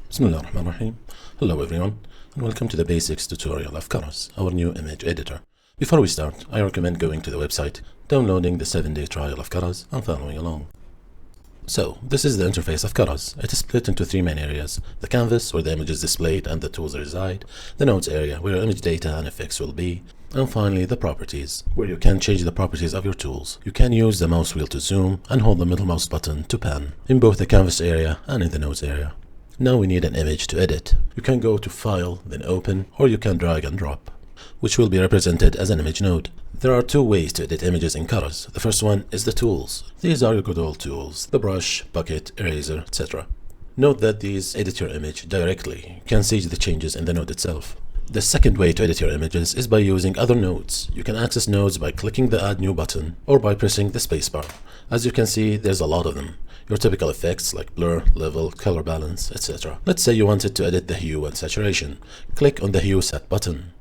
Bismillah ar-Rahman ar-Rahim. Hello everyone, and welcome to the basics tutorial of Karaz, our new image editor. Before we start, I recommend going to the website, downloading the 7-day trial of Karaz, and following along. So, this is the interface of Karaz. It is split into three main areas: the canvas, where the image is displayed and the tools reside; the notes area, where your image data and effects will be; and finally, the properties, where you can change the properties of your tools. You can use the mouse wheel to zoom, and hold the middle mouse button to pan, in both the canvas area and in the notes area. Now we need an image to edit. You can go to File, then Open, or you can drag and drop, which will be represented as an image node. There are two ways to edit images in Karaz. The first one is the tools. These are your good old tools: the brush, bucket, eraser, etc. Note that these edit your image directly. You can see the changes in the node itself. The second way to edit your images is by using other nodes. You can access nodes by clicking the Add New button or by pressing the spacebar. As you can see, there's a lot of them. Your typical effects like blur, level, color balance, etc. Let's say you wanted to edit the hue and saturation. Click on the Hue Set button.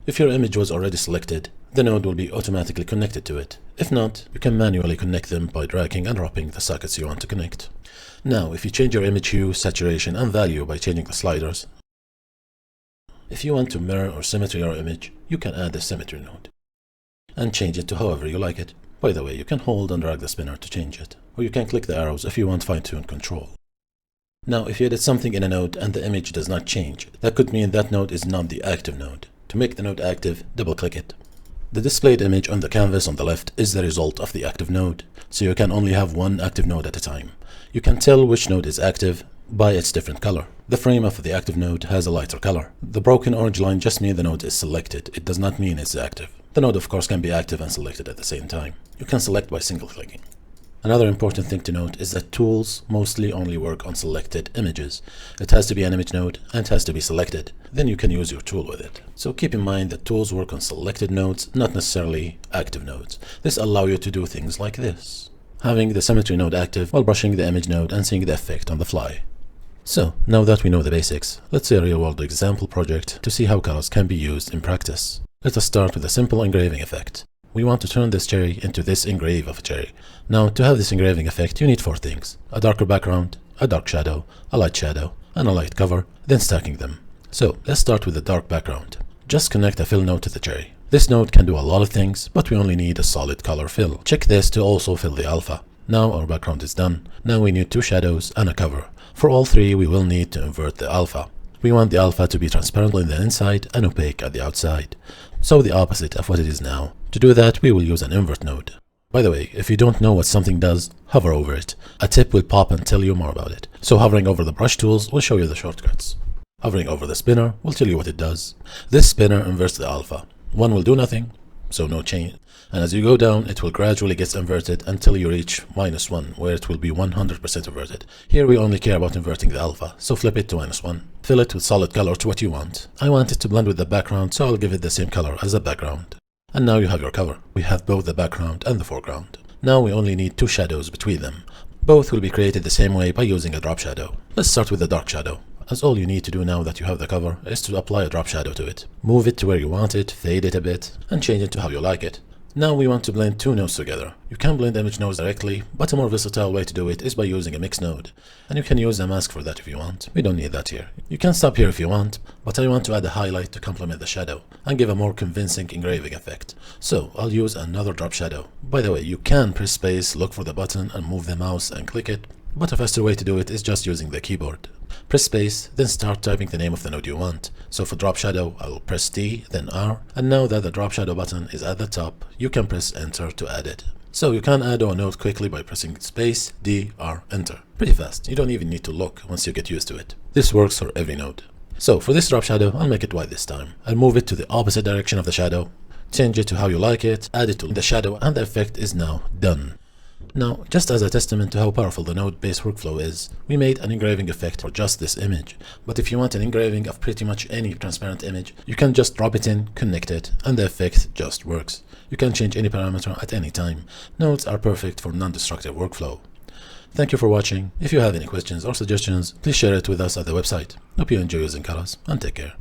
If your image was already selected, the node will be automatically connected to it. If not, you can manually connect them by dragging and dropping the sockets you want to connect. Now, if you change your image hue, saturation, and value by changing the sliders, if you want to mirror or symmetry your image, you can add the symmetry node and change it to however you like it. By the way, you can hold and drag the spinner to change it, or you can click the arrows if you want fine-tune control. Now, if you edit something in a node and the image does not change, that could mean that node is not the active node. To make the node active, double-click it. The displayed image on the canvas on the left is the result of the active node, so you can only have one active node at a time. You can tell which node is active by its different color. The frame of the active node has a lighter color. The broken orange line just means the node is selected. It does not mean it's active. The node, of course, can be active and selected at the same time. You can select by single-clicking. Another important thing to note is that tools mostly only work on selected images. It has to be an image node and it has to be selected. Then you can use your tool with it. So keep in mind that tools work on selected nodes, not necessarily active nodes. This allows you to do things like this: having the symmetry node active while brushing the image node and seeing the effect on the fly. So, now that we know the basics, let's see a real-world example project to see how Karaz can be used in practice. Let us start with a simple engraving effect. We want to turn this cherry into this engrave of a cherry. Now, to have this engraving effect, you need four things: a darker background, a dark shadow, a light shadow, and a light cover, then stacking them. So, let's start with the dark background. Just connect a fill node to the cherry. This node can do a lot of things, but we only need a solid color fill. Check this to also fill the alpha. Now our background is done. Now we need two shadows and a cover. For all three, we will need to invert the alpha. We want the alpha to be transparent on the inside and opaque at the outside, so the opposite of what it is now. To do that, we will use an invert node. By the way, if you don't know what something does, hover over it. A tip will pop and tell you more about it. So hovering over the brush tools will show you the shortcuts. Hovering over the spinner will tell you what it does. This spinner inverts the alpha. One will do nothing, so no change. And as you go down, it will gradually get inverted until you reach -1, where it will be 100% inverted. Here we only care about inverting the alpha, so flip it to -1. Fill it with solid color to what you want. I want it to blend with the background, so I'll give it the same color as the background. And now you have your cover. We have both the background and the foreground. Now we only need two shadows between them. Both will be created the same way by using a drop shadow. Let's start with the dark shadow, as all you need to do now that you have the cover is to apply a drop shadow to it. Move it to where you want it, fade it a bit, and change it to how you like it. Now we want to blend two nodes together. You can blend image nodes directly, but a more versatile way to do it is by using a mix node. And you can use a mask for that if you want. We don't need that here. You can stop here if you want, but I want to add a highlight to complement the shadow and give a more convincing engraving effect. So I'll use another drop shadow. By the way, you can press space, look for the button, and move the mouse and click it, but a faster way to do it is just using the keyboard. Press space, then start typing the name of the node you want. So for drop shadow, I will press D, then R, and now that the drop shadow button is at the top, you can press enter to add it. So you can add a node quickly by pressing space, D, R, enter. Pretty fast. You don't even need to look once you get used to it. This works for every node. So for this drop shadow, I'll make it white this time. I'll move it to the opposite direction of the shadow, change it to how you like it, add it to the shadow, and the effect is now done. Now, just as a testament to how powerful the node-based workflow is, we made an engraving effect for just this image. But if you want an engraving of pretty much any transparent image, you can just drop it in, connect it, and the effect just works. You can change any parameter at any time. Nodes are perfect for non-destructive workflow. Thank you for watching. If you have any questions or suggestions, please share it with us at the website. Hope you enjoy using Karaz, and take care.